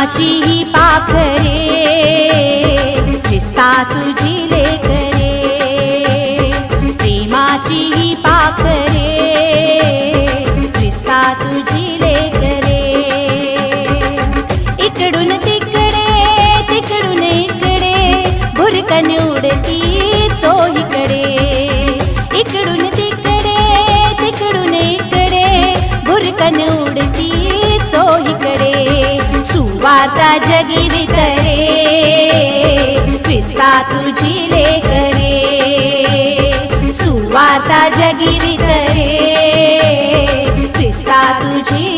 प्रेमाची ही पाखरे ख्रिस्ता तुझी लेकरे, प्रेमाची ही पाखरे ख्रिस्ता तुझी लेकरे। इकडून तिकडे तिकडून इकडे भुरकन उडती चोहीकडे, इकडून तिकडे तिकडून इकडे भुरकन उडती चोहीकडे। सुवार्ता जगी वितरे ख्रिस्ता तुझी लेकरे, सुवार्ता जगी वितरे ख्रिस्ता तुझी